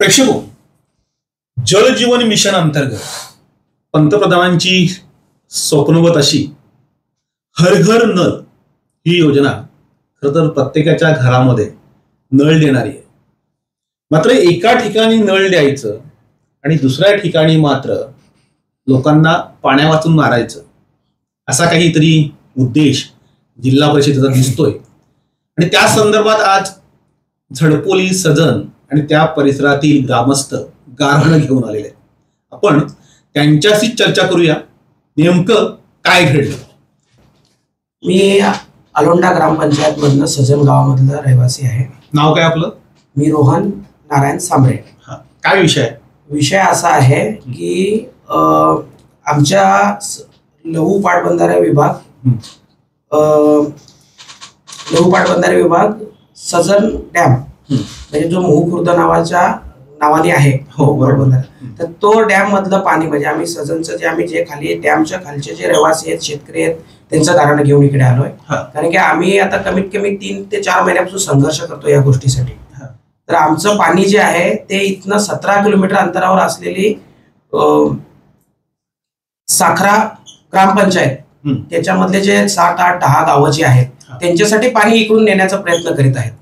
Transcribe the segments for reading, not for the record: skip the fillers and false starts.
प्रेक्षको, जल जीवन मिशन अंतर्गत पंतप्रधानांची स्वप्नवत अशी हर घर नल ही योजना खरं तर प्रत्येकाच्या घरामध्ये नळ देणारी आहे. मात्र एका ठिकाणी नळ द्यायचं आणि दुसऱ्या ठिकाणी मात्र लोकांना पाण्या वाचून मारायचं असा काहीतरी उद्देश जिल्हा परिषदेचा दिसतोय. आणि त्या संदर्भात आज झडपोली, सजन आणि त्या परिसरातील ग्रामस्थ गारहाण घेऊन आलेले आहेत. आपण त्यांच्याशी चर्चा करूया, नेमकं काय घडलं. मी अलोंडा ग्रामपंचायत मधनं सजन गावामधला रहिवासी आहे. नाव काय आपलं? मी रोहन नारायण सांबरे. काय विषय आहे? विषय असा आहे की आमच्या लघु पाटबंधारे विभाग सजन डॅम म्हणजे जो मोहू खुर्द नावाने आहे पाटबंधारा, तर तो डॅम मधलं पाणी म्हणजे आम्ही सजनचं जे खाली डॅमच्या खालचे जे रहिवासी आहेत, शेतकरी आहेत, त्यांचं गारण घेऊन इकडे आलोय. कारण की आम्ही आता कमीत कमी 3 ते 4 महिन्यापासून संघर्ष करतो या गोष्टीसाठी. तर आमचं पाणी जे आहे ते इथनं 17 किलोमीटर अंतरावर असलेली साखरा ग्रामपंचायत त्याच्यामधले जे 7, 8, 10 गावं जी आहेत त्यांच्यासाठी पाणी इकडून नेण्याचा प्रयत्न करीत आहेत.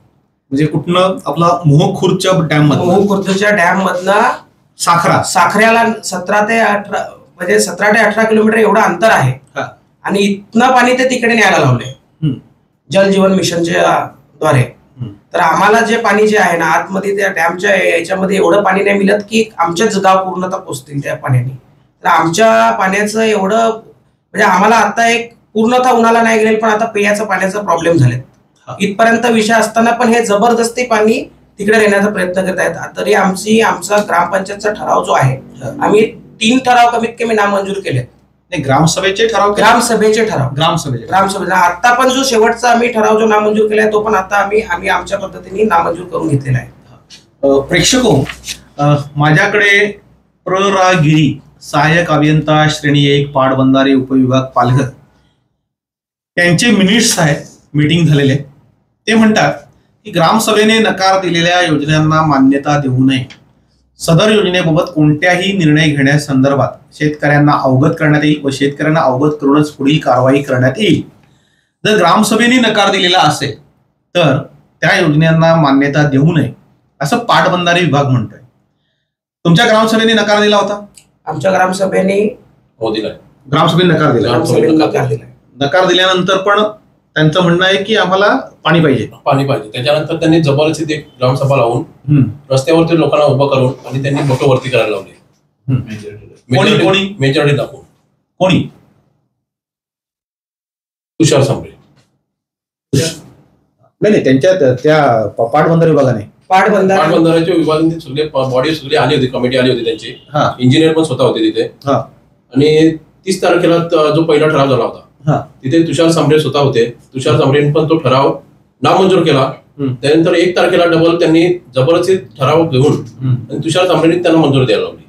म्हणजे कुठनं? आपला मोहू खुर्दच्या डॅम मधनं. मोहू खुर्दच्या डॅम मधनं साखऱ्याला 17 ते 18 किलोमीटर एवढं अंतर आहे आणि इथनं पाणी ते तिकडे न्यायला लावलंय जल जीवन मिशनच्या द्वारे. तर आम्हाला जे पाणी जे आहे ना आतमध्ये त्या डॅमच्या याच्यामध्ये एवढं पाणी नाही मिळत की आमच्याच गाव पूर्णतः पोचतील त्या पाण्याने. तर आमच्या पाण्याचं एवढं म्हणजे आम्हाला आता एक पूर्णतः उन्हाला नाही गेले, पण आता पेयाचं पाण्याचा प्रॉब्लेम झाले इथपर्यंत विषय असताना पण हे जबरदस्ती पाणी तिकडे नेण्याचा प्रयत्न करत आहेत. तरी आमचा ग्रामपंचायतचा ठराव जो आहे, आम्ही 3 ठराव कमीत कमी नामंजूर केले. ग्रामसभेचे ठराव आता पण जो शेवटचा आम्ही ठराव जो नामंजूर केलाय तो पण आता आम्ही आमच्या पद्धतीने नामंजूर करून घेतलेला आहे. प्रेक्षको, माझ्याकडे प्ररागिरी सहाय्यक अभियंता श्रेणी 1 पाटबंधारे उपविभाग पालघर त्यांचे मिनिट्स आहेत, मीटिंग झालेले. ते म्हणतात की ग्रामसभेने नकार दिलेल्या योजनांना मान्यता देऊ नये. सदर योजनेबाबत कोणत्याही निर्णय घेण्यासंदर्भात शेतकऱ्यांना अवगत करण्यात येईल व शेतकऱ्यांना अवगत करूनच पुढील कारवाई करण्यात येईल. जर ग्रामसभेने नकार दिलेला असेल तर त्या योजनांना मान्यता देऊ नये असं पाटबंधारे विभाग म्हणतोय. तुमच्या ग्रामसभेने नकार दिला होता? आमच्या ग्रामसभेने नकार दिला. नकार दिल्यानंतर पण त्यांचं म्हणणं आहे की आम्हाला पाणी पाहिजे. त्याच्यानंतर त्यांनी जबरदस्ती ग्रामसभा लावून रस्त्यावरती लोकांना उभं करून आणि त्यांनी बोटं वरती करायला लावली. मेजॉरिटी दाखवून. कोणी? तुषार सांबरे. नाही, त्यांच्या त्या पाटबंधारे विभागाने पाटबंधाऱ्याच्या विभागाने सगळे बॉडी सगळी आली होती, कमिटी आली होती त्यांची. इंजिनियर पण स्वतः होते तिथे. आणि 30 तारखेला जो पहिला ठराव झाला होता तिथे तुषार सांबरे स्वतः होते. तुषार सांबरेंनी पण तो ठराव नामंजूर केला. त्यानंतर 1 तारखेला डबल त्यांनी जबरदस्ती ठराव घेऊन आणि तुषार सांबरेंनी त्यांना मंजूर द्यायला लावली.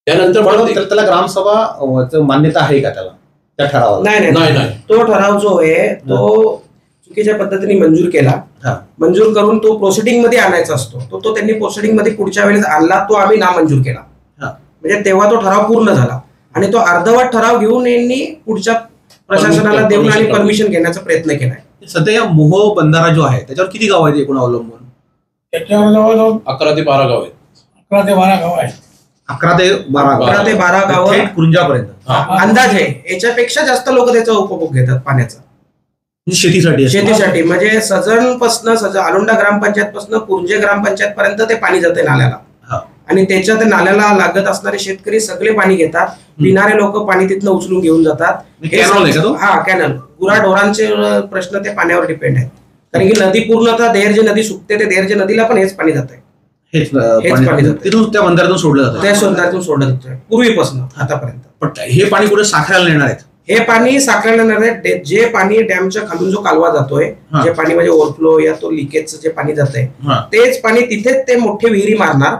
त्यानंतर त्याला ग्रामसभा मान्यता आहे का त्याला, त्या ठरावाला? नाही. तो ठराव जो आहे तो चुकीच्या पद्धतीने मंजूर केला. मंजूर करून तो प्रोसिडिंग मध्ये आणायचा असतो, तो त्यांनी प्रोसिडिंग मध्ये पुढच्या वेळेस आणला, तो आम्ही नामंजूर केला. म्हणजे तेव्हा तो ठराव पूर्ण झाला आणि तो अर्धवट ठराव घेऊन यांनी पुढच्या प्रशासनाला देऊन आणि परमिशन घेण्याचा प्रयत्न केलाय. सध्या मोह बंधारा जो आहे त्याच्यावर किती गाव आहेत एकूण अवलंबून? त्याच्यावर जवळजवळ 11 ते 12 गाव आहेत. 11 ते 12 गाव कुंजापर्यंत अंदाज आहे. याच्यापेक्षा जास्त लोक त्याचा उपभोग घेतात पाण्याचा शेतीसाठी. म्हणजे सजन पासून अलोंडा ग्रामपंचायत पासून कुंजे ग्रामपंचायत पर्यंत ते पाणी जाते नाल्याला. आणि त्याच्या नाल्याला लागत असणारे शेतकरी सगळे पाणी घेतात. पिणारे लोक पाणी तिथनं उचलून घेऊन जातात. कॅनल गुराढोरांचे प्रश्न ते पाण्यावर डिपेंड आहेत. कारण की नदी पूर्णतः देहरजे नदी सुकते, ते देहरजे नदीला पण हेच पाणी जात आहे. हेच पाणी तिथून त्या बंधाऱ्यातून सोडलं जातं. त्या बंधाऱ्यातून सोडलं जातं पूर्वीपासून आतापर्यंत. पण हे पाणी कुठे साखराला नेणार आहेत? हे पाणी साखरेला नेणार आहे. जे पाणी डॅमच्या खालून जो कालवा जातोय, जे पाणी म्हणजे ओव्हरफ्लो या तो लिकेजचं जे पाणी जातंय, तेच पाणी तिथेच ते मोठे विहिरी मारणार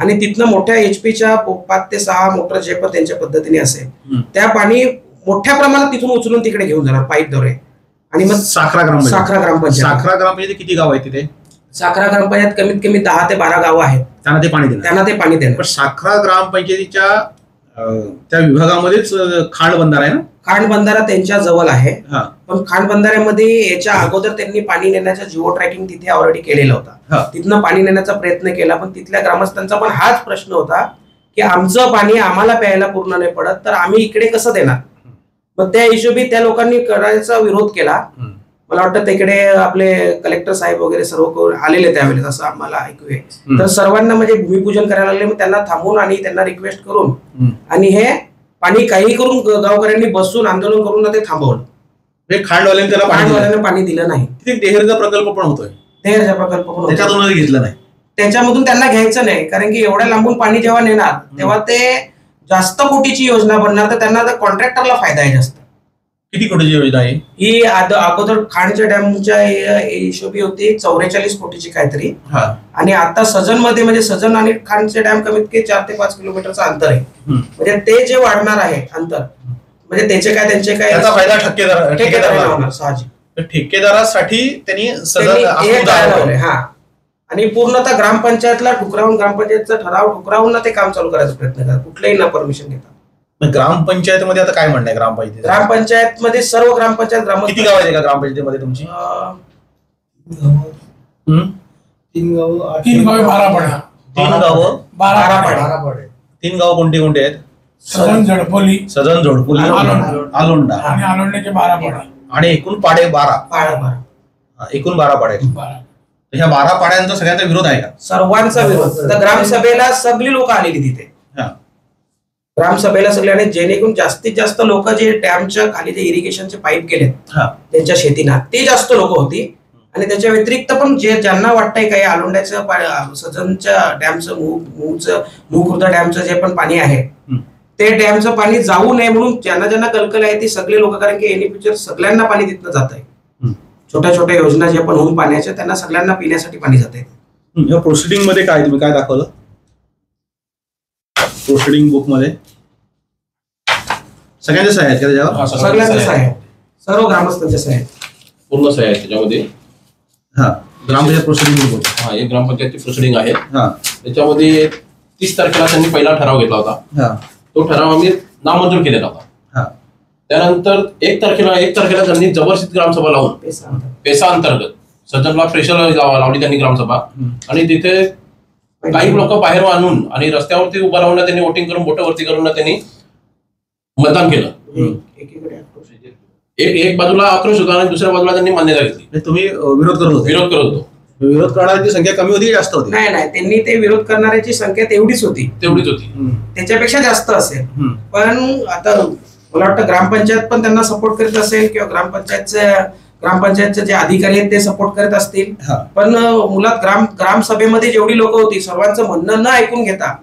आणि तिथनं मोठ्या HP च्या 5 ते 6 मोटर जे पण त्यांच्या पद्धतीने असेल त्या पाणी मोठ्या प्रमाणात तिथून उचलून तिकडे घेऊन जाणार पाईपद्वारे. आणि मग साखरा ग्रामपंचायत किती गाव आहे तिथे? साखरा ग्रामपंचायत कमीत कमी 10 ते 12 गावं आहेत, त्यांना ते पाणी देणार. पण साखरा ग्रामपंचायतीच्या त्या विभागामध्येच खांड बंधारा आहे ना? खांड बंधारा त्यांच्या जवळ आहे, पण खांड बंधाऱ्यामध्ये याच्या अगोदर त्यांनी पाणी नेण्याचा जिओ ट्रॅकिंग तिथे ऑलरेडी केलेला होता. तिथनं पाणी नेण्याचा प्रयत्न केला, पण तिथल्या ग्रामस्थांचा पण हाच प्रश्न होता की आमचं पाणी आम्हाला प्यायला पूर्ण नाही पडत, तर आम्ही इकडे कसं देणार. मग त्या हिशोबी त्या लोकांनी करायचा विरोध केला. मला वाटतं तिकडे आपले कलेक्टर साहेब वगैरे सर्व आलेले त्यावेळेस, असं आम्हाला ऐकू आहे. तर सर्वांना म्हणजे भूमिपूजन करायला लागले, मग त्यांना थांबवून आणि त्यांना रिक्वेस्ट करून आणि हे पाणी काही करून गावकऱ्यांनी बसून आंदोलन करून ते थांबवलं. खांडवाल्यांना पाणी दिलं नाही. देहरचा प्रकल्प पण होतोय, देहरचा प्रकल्प पण त्याच्यातून घेतलं नाही, त्याच्यामधून त्यांना घ्यायचं नाही, कारण की एवढ्या लांबून पाणी जेव्हा नेणार तेव्हा ते जास्त कोटीची योजना बनणार, तर त्यांना कॉन्ट्रॅक्टरला फायदा आहे जास्त. किती कोटीची योजना आहे ही? अगोदर खांडच्या डॅमच्या हिशोबी होती 44 कोटीची काहीतरी, आणि आता सजन मध्ये म्हणजे सजन आणि खांडचे डॅम कमीत कमी 4 ते 5 किलोमीटरचं अंतर आहे. म्हणजे ते जे वाढणार आहे अंतर, म्हणजे त्यांचे काय त्याचा फायदा ठेकेदाराला होणार साहजिक. ठेकेदारासाठी त्यांनी आणि पूर्णतः ग्रामपंचायतला ठुकरावून, ग्रामपंचायतचा ठराव ठुकरावून ते काम चालू करायचा प्रयत्न करतात, कुठल्याही ना परमिशन घेतात. ग्रामपंचायतीमध्ये आता काय म्हणणं आहे? ग्रामपंचायतमध्ये सर्व ग्रामपंचायत किती गाव आहे का ग्रामपंचायतीमध्ये तुमची? 3 गावं 12 पाड्या. 3 गावं कोणती कोणती आहेत? सजन झोडपोली, आलोंडा आणि आलोंड्याचे 12 पाड्या, आणि एकूण पाडे 12. एकूण 12 पाडे. ह्या 12 पाड्यांचा सगळ्यांचा विरोध आहे का? सर्वांचा विरोध. ग्रामसभेला सगळी लोक आलेली तिथे, ग्रामसभेला सगळे, आणि जेणेकरून जास्तीत जास्त लोक जे डॅमच्या खाली जे इरिगेशनचे पाईप गेलेत त्यांच्या शेतीना, ते जास्त लोक होती. आणि त्याच्या व्यतिरिक्त पण ज्यांना वाटतंय काही आलोंड्याचं, सजनच्या डॅमचं, मुखुर्द डॅमचं जे पण पाणी आहे, ते डॅमचं पाणी जाऊ नये म्हणून ज्यांना कलकल आहे ती सगळे लोक, कारण की एनी फ्युचर सगळ्यांना पाणी तिथनं जात आहे. छोट्या छोट्या योजना जे पण होऊन पाण्याच्या, त्यांना सगळ्यांना पिण्यासाठी पाणी जात आहे. या प्रोसिडिंग मध्ये काय तुम्ही काय दाखवलं? प्रोसिडिंग बुक मध्ये सगळ्यांच्या सह्या आहेत का त्याच्यावर? सगळ्यांच्या सह्या आहेत, सर्व ग्रामस्थांच्या सह्या आहेत, पूर्ण सह्या आहेत त्याच्यामध्ये. ग्रामपंचायत प्रोसिडिंग बुक, एक ग्रामपंचायतची प्रोसिडिंग आहे. त्याच्यामध्ये 30 तारखेला त्यांनी पहिला ठराव घेतला होता. तो ठराव आम्ही नामंजूर केलेला होता. त्यानंतर 1 तारखेला त्यांनी जबरदस्ती ग्रामसभा लावून पेसा अंतर्गत सज्जनला प्रेशर लावली त्यांनी ग्रामसभा, आणि तिथे काही लोक बाहेर आणून आणि रस्त्यावरती उभा राहून त्यांनी वोटिंग करून बोट वरती करून त्यांनी मतदान केलं. एक बाजूला आक्रोश होता आणि दुसऱ्या बाजूला त्यांनी मान्यता घेतली. तुम्ही विरोध करत होतो? विरोध करणाऱ्यांची संख्या कमी होती, जास्त होती? नाही, त्यांनी ते विरोध करणाऱ्याची संख्या तेवढीच होती, त्याच्यापेक्षा जास्त असेल. पण आता मला वाटतं ग्रामपंचायत पण त्यांना सपोर्ट करीत असेल, किंवा ग्रामपंचायतचे जे अधिकारी आहेत ते सपोर्ट करत असतील. पण मुळात ग्रामसभेमध्ये जेवढी लोक होती सर्वांचं म्हणणं न ऐकून घेता,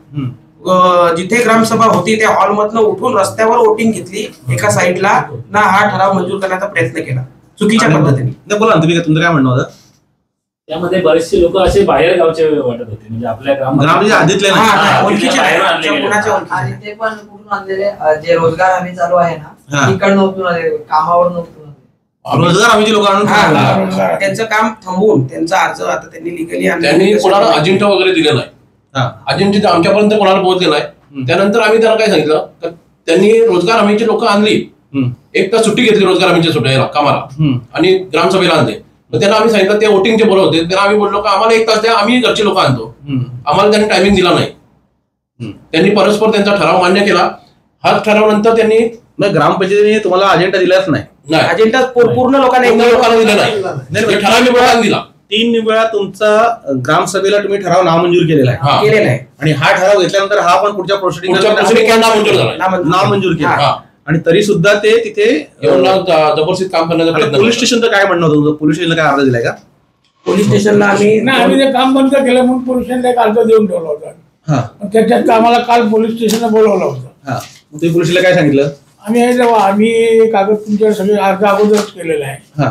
जिथे ग्रामसभा होती त्या हॉलमधनं उठून रस्त्यावर वोटिंग घेतली एका साईडला ना, हा ठराव मंजूर करण्याचा प्रयत्न केला चुकीच्या पद्धतीने. बोला तुमचं काय म्हणणं होतं? त्यामध्ये बरेचसे लोक असे बाहेर गावचे वाटत होते, म्हणजे आपल्या आधीतले ते पण कुठून आणलेले, जे रोजगार हमी चालू आहे ना, तिकडनं उठून आले, कामावर नव्हतं. रोजगार हमीची लोक आणून त्यांचं काम थांबवून त्यांचा अर्ज आता त्यांनी लिगली, त्यांनी कोणाला अजिंठा वगैरे दिलेला नाही. अजिंठा आमच्यापर्यंत कोणाला पोहोचलेला नाही. त्यानंतर आम्ही त्यांना काय सांगितलं, तर त्यांनी रोजगार हमीची लोक आणली, 1 तास सुट्टी घेतली रोजगार हमीच्या सुट्ट्या कामाला, आणि ग्रामसभेला आणले. तर त्यांना आम्ही सांगितलं, ते वोटिंगचे बोलत होते, त्यांना आम्ही बोललो की आम्हाला 1 तास द्या, आम्ही घरचे लोक आणतो. आम्हाला त्यांनी टायमिंग दिला नाही. त्यांनी परस्पर त्यांचा ठराव मान्य केला. हा ठराव नंतर त्यांनी ग्रामपंचायतीने तुम्हाला अजेंडा दिलाच नाही. अजेंडा पूर्ण लोकांना दिला नाही. ठराव दिला 3 वेळा तुमचा ग्रामसभेला तुम्ही ठराव नामंजूर केलेला आहे, आणि हा ठराव घेतल्यानंतर हा पण पुढच्या प्रोसिडिंग नामंजूर केला, आणि तरी सुद्धा ते तिथे जबरदस्ती काम करण्याचा प्रयत्न. पोलीस स्टेशनचं काय म्हणणं होतं? पोलीस स्टेशनला काय अर्ज दिलाय का? पोलीस स्टेशनला आम्ही ते काम बंद केलं म्हणून पोलीस स्टेशनला एक अर्ज देऊन ठेवला होता. त्याच्यात आम्हाला काल पोलीस स्टेशनला बोलवलं होतं. ते पोलिसला काय सांगितलं? आम्ही कागद तुमच्या सगळे अर्ज अगोदरच केलेला आहे,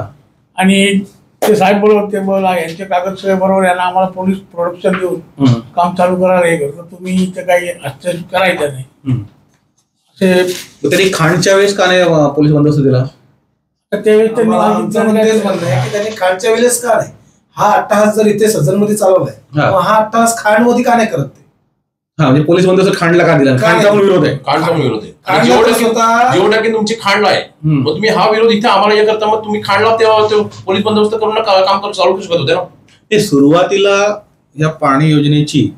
आणि ते साहेब बोलवत ते बोला यांचे कागद सगळे बरोबर आहे ना, आम्हाला पोलीस प्रोडक्शन देऊन काम चालू करायला हे करतो, तुम्ही इथे काही हस्तक्षेप करायचं नाही. त्यांनी खांडच्या वेळेस का नाही पोलीस बंदोबस्त दिला? त्यावेळेस त्यांनी खांडच्या वेळेस का नाही, हा अट्टहास जर इथे सदनमध्ये चालवलाय मग हा अट्टहास खांडमध्ये का नाही करत ते? म्हणजे पोलीस म्हणतो खांडला का दिला? खांडचा विरोध आहे. खांडचा विरोध आहे. जेवढा की तुमची खांड आहे मग तुम्ही हा विरोध इथे आम्हाला हे करता, मग तुम्ही खांडला तेव्हा पोलीस बंदोबस्त करून काम करून चालू करू शकत होते ना. ते सुरुवातीला या पाणी योजनेची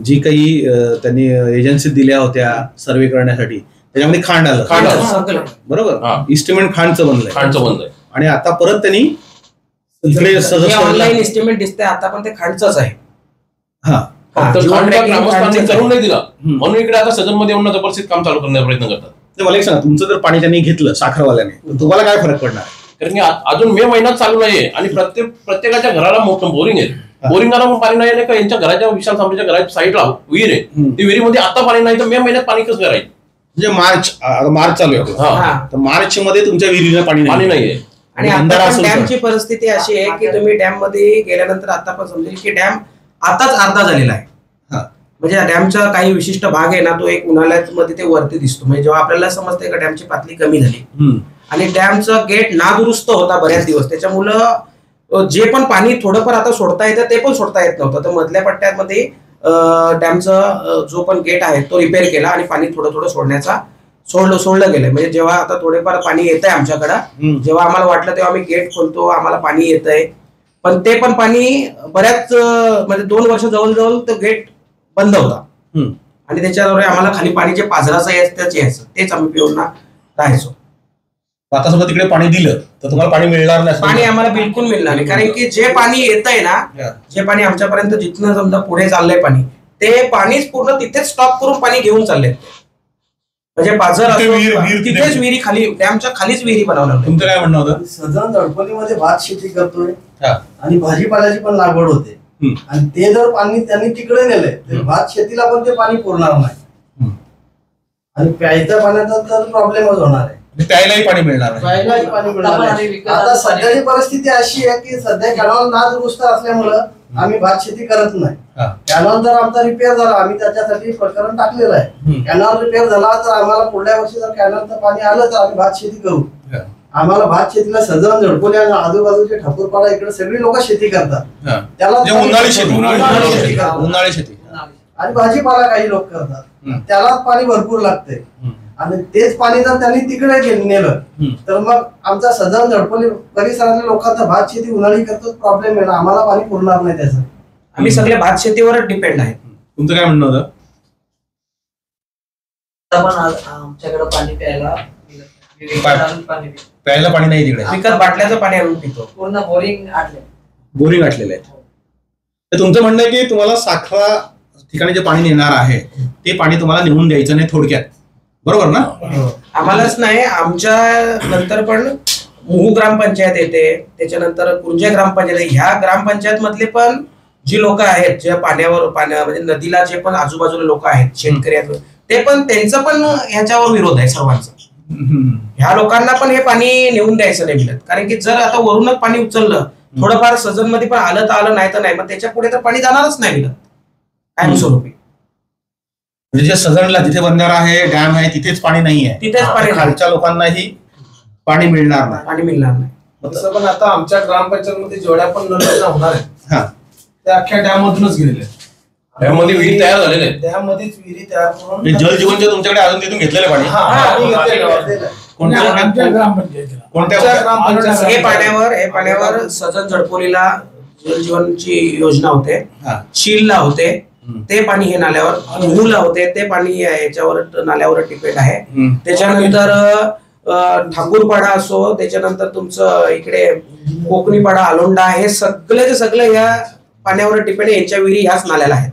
जी काही त्यांनी एजन्सी दिल्या होत्या सर्वे करण्यासाठी त्याच्यामध्ये खांड आलं बरोबर. इस्टिमेट खांडचं बनलंय आणि आता परत त्यांनी इकडे ऑनलाईन इस्टिमेट दिसतंय आता पण ते खांडचंच आहे. ग्रामस्थांनी करून नाही दिला म्हणून इकडे आता सदनमध्ये येऊन जबरदस्तीत काम चालू करण्याचा प्रयत्न करतात. मला एक सांगा, तुमचं जर पाणी त्यांनी घेतलं साखरवाल्याने तुम्हाला काय फरक पडणार? कारण की अजून मे महिन्यात चालू नाहीये आणि प्रत्येकाच्या घराला मोठं बोरिंग आहे. बोरिंगला पण पाणी नाही का? यांच्या घराच्या विशाल सामनेच्या घराच्या साईडला विहीर आहे, ती विहिरीमध्ये आता पाणी नाही तर मे महिन्यात पाणी कसं करायचं? म्हणजे मार्च चालू आहे तर मार्च मध्ये तुमच्या विहिरीला पाणी नाहीये. आणि आता डॅमची परिस्थिती अशी आहे की तुम्ही डॅम मध्ये गेल्यानंतर आता पण समजेल की डॅम आताच अर्धा झालेला आहे. म्हणजे डॅमचा काही विशिष्ट भाग आहे ना तो एक उन्हाळ्यात मध्ये ते वरती दिसतो. म्हणजे जेव्हा आपल्याला समजते का डॅमची पातळी कमी झाली आणि डॅमचा गेट नादुरुस्त होता बऱ्याच दिवस, त्याच्यामुळं जे पण पाणी थोडंफार आता सोडता येतं ते पण सोडता येत नव्हतं. तर मधल्या पट्ट्यामध्ये डॅमचा जो पण गेट आहे तो रिपेअर केला आणि पाणी थोडं थोडं सोडलं गेलं. म्हणजे जेव्हा आता थोडेफार पाणी येत आहे आमच्याकडं, जेव्हा आम्हाला वाटलं तेव्हा आम्ही गेट खोलतो, आम्हाला पाणी येत आहे. पण ते पण पाणी बऱ्याच म्हणजे 2 वर्ष जवळजवळ तो गेट बंद होता आणि त्याच्याद्वारे आम्हाला खाली पाणी जे पाझराचं यायचं तेच आम्ही पिऊन राहायचो. आता समजा तिकडे पाणी दिलं तर तुम्हाला पाणी मिळणार नाही? पाणी आम्हाला बिलकुल मिळणार नाही, कारण की जे पाणी येत आहे ना, जे पाणी आमच्यापर्यंत जिथनं समजा पुढे चाललंय पाणी, ते पाणीच पूर्ण तिथेच स्टॉप करून पाणी घेऊन चाललंय. म्हणजे पाझर तिथेच विहिरी खाली, डॅमच्या खालीच विहिरी बनवणार. तुमचं काय म्हणणं होतं? सदन दडपणीमध्ये भात शेती करतोय आणि भाजीपाल्याची पण लागवड होते आणि ते जर पाणी त्यांनी तिकडे नेलंय तर भात शेतीला पण ते पाणी पुरणार नाही आणि प्यायच्या पाण्याचा तर प्रॉब्लेमच होणार आहे. प्यायलाही पाणी मिळणार नाही. प्यायलाही पाणी मिळणार नाही. आता सध्याची परिस्थिती अशी आहे की सध्या कॅनॉल नादुरुस्त असल्यामुळं आम्ही भात शेती करत नाही. कॅनॉल जर आमचा रिपेअर झाला, आम्ही त्याच्यासाठी प्रकरण टाकलेलं आहे. कॅनॉल रिपेअर झाला तर आम्हाला पुढल्या वर्षी जर कॅनॉलचं पाणी आलं तर आम्ही भात शेती करू. आम्हाला भात शेतीला सजन झडपोली आणि आजूबाजूचे ठाकूरपाडा इकडे सगळी लोक शेती करतात, त्याला उन्हाळी शेती आणि भाजीपाला काही लोक करतात, त्यालाच पाणी भरपूर लागतंय. आणि तेच पाणी जर त्यांनी तिकडे नेलं तर मग आमचा सजन झडपोली परिसरातल्या लोकांचा भात शेती उन्हाळी करतो प्रॉब्लेम आहे, आम्हाला पाणी पुरणार नाही. त्याचं आम्ही सगळे भात शेतीवरच डिपेंड आहे. तुमचं काय म्हणणं होतं? आमच्याकडे पाणी प्यायला पाणी नाही तिकडे, विकत बाटल्याचं पाणी आणून पितो. पूर्ण बोरिंग आटलेलं आहे. तर तुमचं म्हणणं आहे की तुम्हाला साखरा ठिकाणी जे पाणी येणार आहे ते पाणी तुम्हाला नेऊन द्यायचं नाही थोडक्यात, बरोबर ना? आम्हालाच नाही, आमच्या नंतर पण मुहू ग्रामपंचायत येते, त्याच्यानंतर कुंजे ग्रामपंचायत, ह्या ग्रामपंचायत मधले पण जी लोक आहेत जे पाण्या म्हणजे नदीला जे पण आजूबाजूला लोक आहेत शेतकरी ते पण त्यांचं पण ह्याच्यावर विरोध आहे सर्वांचा. ह्या लोकांना पण हे पाणी नेऊन द्यायचं नाही मिळत, कारण की जर आता वरूनच पाणी उचललं थोडंफार सजन मध्ये पण आलं तर आलं, नाही तर नाही, मग त्याच्या पुढे तर पाणी जाणारच नाही मिळत कायमस्वरूपी. म्हणजे जे सजनला जिथे बंधारा आहे, डॅम आहे, तिथेच पाणी नाही आहे, तिथेच पाणी, खालच्या लोकांनाही पाणी मिळणार नाही. तसं पण आता आमच्या ग्रामपंचायत मध्ये जेवढ्या पण नळ होणार आहेत त्या अख्ख्या डॅम मधूनच गेलेल्या आहेत. डॅममध्ये विहीर तयार झालेले आहेत, डॅममध्येच विहिरी तयार करून जल जीवनच्या तुमच्याकडे अजून तिथून घेतलेलं पाणी हे पाण्यावर सजन झडपोलीला जल जीवनची योजना होते, शीलला होते ते पाणी हे नाल्यावर, मुहूला होते ते पाणी याच्यावर नाल्यावर डिपेंड आहे. त्याच्यानंतर ठाकूरपाडा असो, त्याच्यानंतर तुमचं इकडे कोकणीपाडा, आलोंडा, हे सगळे या पाण्यावर डिपेंड आहे. यांच्या विहिरी ह्याच नाल्याला आहेत.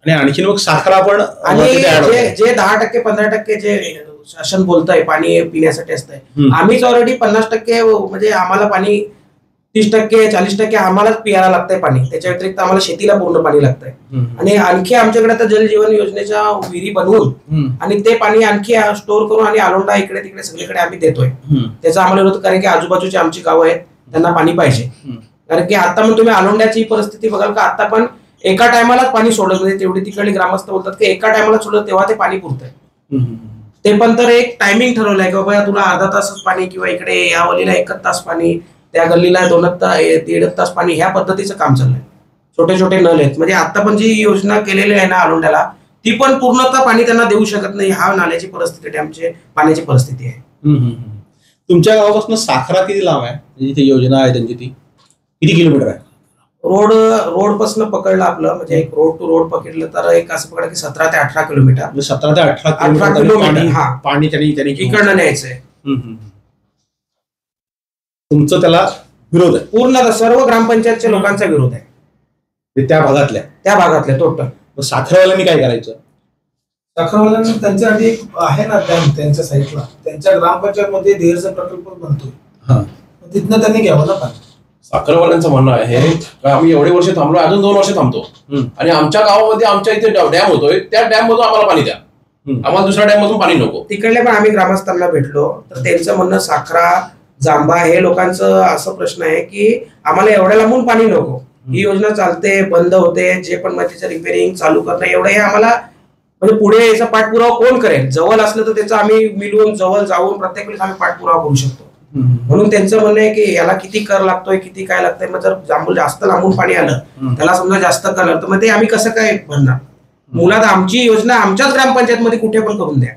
आणि आणखी मग साखरा पण, आणि जे 10% 15% जे शासन बोलतंय पाणी पिण्यासाठी असतंय, आम्हीच ऑलरेडी 50% म्हणजे आम्हाला पाणी 30% 40% आम्हालाच पियाला लागतंय पाणी. त्याच्या व्यतिरिक्त आम्हाला शेतीला पूर्ण पाणी लागतंय. आणि आणखी आमच्याकडे आता जल जीवन योजनेच्या विहिरी बनवून आणि ते पाणी आणखी स्टोर करून आणि आलोंडा इकडे तिकडे सगळीकडे आम्ही देतोय. त्याचा आम्हाला विरोध, कारण की आजूबाजूची आमची गावं आहेत त्यांना पाणी पाहिजे. कारण की आता मग तुम्ही आलोंड्याची परिस्थिती बघाल का, आता पण एका टायमालाच पाणी सोडलं, म्हणजे तेवढी तिकडे ग्रामस्थ बोलतात की एका टायमाला सोडलं तेव्हा ते पाणी पुरतंय. ते पण तर एक टायमिंग ठरवलंय की बाबा तुला अर्धा तासच पाणी किंवा इकडे या वलीला 1 तास पाणी, त्या गल्लीला 1.5 तास पाणी, ह्या पद्धतीचं काम चाललंय. छोटे छोटे नल आहेत. म्हणजे आता पण जी योजना केलेली आहे ना अलोंड्याला, ती पण पूर्णतः पाणी त्यांना देऊ शकत नाही. हा नाल्याची परिस्थिती, डॅमची पाण्याची परिस्थिती आहे. तुमच्या गावापासून साखरा किती लांब आहे? जिथे योजना आहे त्यांची ती किती किलोमीटर आहे? रोड पासून पकडलं आपलं, म्हणजे एक रोड टू रोड पकडलं तर एक असं पकडलं की 17 ते 18 किलोमीटर. 17 ते 18 किलोमीटर हा पाणी त्यांनी इकडनं न्यायचंय. तुमचं त्याला विरोध आहे? पूर्ण सर्व ग्रामपंचायतच्या लोकांचा विरोध आहे त्या भागातल्या टोटल. साखरवाल्यांनी काय करायचं? साखरवाल्यांना त्यांच्यासाठी एक आहे ना डॅम त्यांच्या साईडला, त्यांच्या ग्रामपंचायत मध्ये देहरचा प्रकल्प बनतोय, तिथनं त्यांनी घ्यावं ना पाणी. साखरवाल्यांचं म्हणणं आहे का आम्ही एवढे वर्ष थांबलो, अजून 2 वर्ष थांबतो आणि आमच्या गावामध्ये आमच्या इथे डॅम होतोय, त्या डॅम मधून आम्हाला पाणी द्या, आम्हाला दुसऱ्या डॅम मधून पाणी नको. तिकडले पण आम्ही ग्रामस्थांना भेटलो तर त्यांचं म्हणणं साखरा जांभा हे लोकांचं असं प्रश्न आहे की आम्हाला एवढ्या लांबून पाणी नको, ही योजना चालते बंद होते, जे पण त्याचं रिपेअरिंग चालू करणं एवढं हे आम्हाला, म्हणजे पुढे याचा पाठपुरावा कोण करेल? जवळ असलं तर त्याचा आम्ही मिळवून जवळ जाऊन प्रत्येक वेळेस आम्ही पाठपुरावा करू शकतो. म्हणून त्यांचं म्हणणं आहे की याला किती कर लागतोय, किती काय लागतंय, मग जर जांभूळ जास्त लांबून पाणी आलं, त्याला समजा जास्त कर लागतं, मग ते आम्ही कसं काय भरणार? मुळात आमची योजना आमच्याच ग्रामपंचायत मध्ये कुठे पण करून द्या,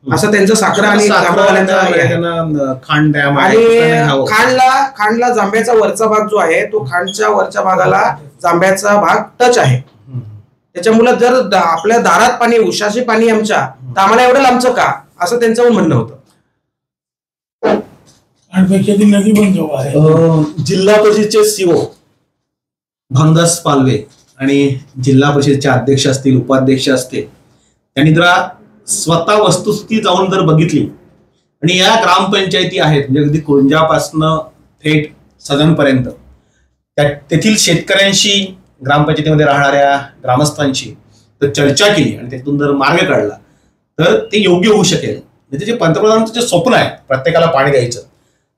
असं त्यांचं साखरा आणि खांडला जांभ्याचा वरचा भाग जो आहे तो खांडच्या वरच्या भागाला जांभ्याचा भाग टच आहे. त्याच्यामुळे जर आपल्या दारात पाणी, उशाशी पाणी आमच्या, तर आम्हाला एवढं लांबचं का, असं त्यांचं म्हणणं होतं. नदी पण जवळ आहे. जिल्हा परिषदेचे सीओ भांगदास पालवे आणि जिल्हा परिषदेचे अध्यक्ष असतील, उपाध्यक्ष असतील, त्यांनी जरा स्वतः वस्तुस्थिती जाऊन जर बघितली आणि या ग्रामपंचायती आहेत म्हणजे अगदी कुंजापासनं थेट सदनपर्यंत तेथील शेतकऱ्यांशी, ग्रामपंचायतीमध्ये राहणाऱ्या ग्रामस्थांशी तर चर्चा केली आणि त्यातून जर मार्ग काढला तर ते योग्य होऊ शकेल. म्हणजे जे पंतप्रधानांचं जे स्वप्न आहे प्रत्येकाला पाणी द्यायचं,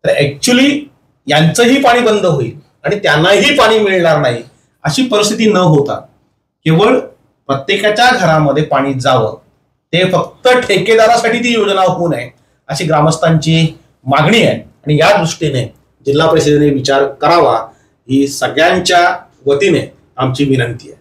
तर ऍक्च्युली यांचंही पाणी बंद होईल आणि त्यांनाही पाणी मिळणार नाही अशी परिस्थिती न होता केवळ प्रत्येकाच्या घरामध्ये पाणी जावं, ते फक्त ठेकेदारासाठी ती योजना होऊ नये अशी ग्रामस्थांची मागणी आहे. आणि या दृष्टीने जिल्हा परिषदेने विचार करावा ही सगळ्यांच्या वतीने आमची विनंती आहे.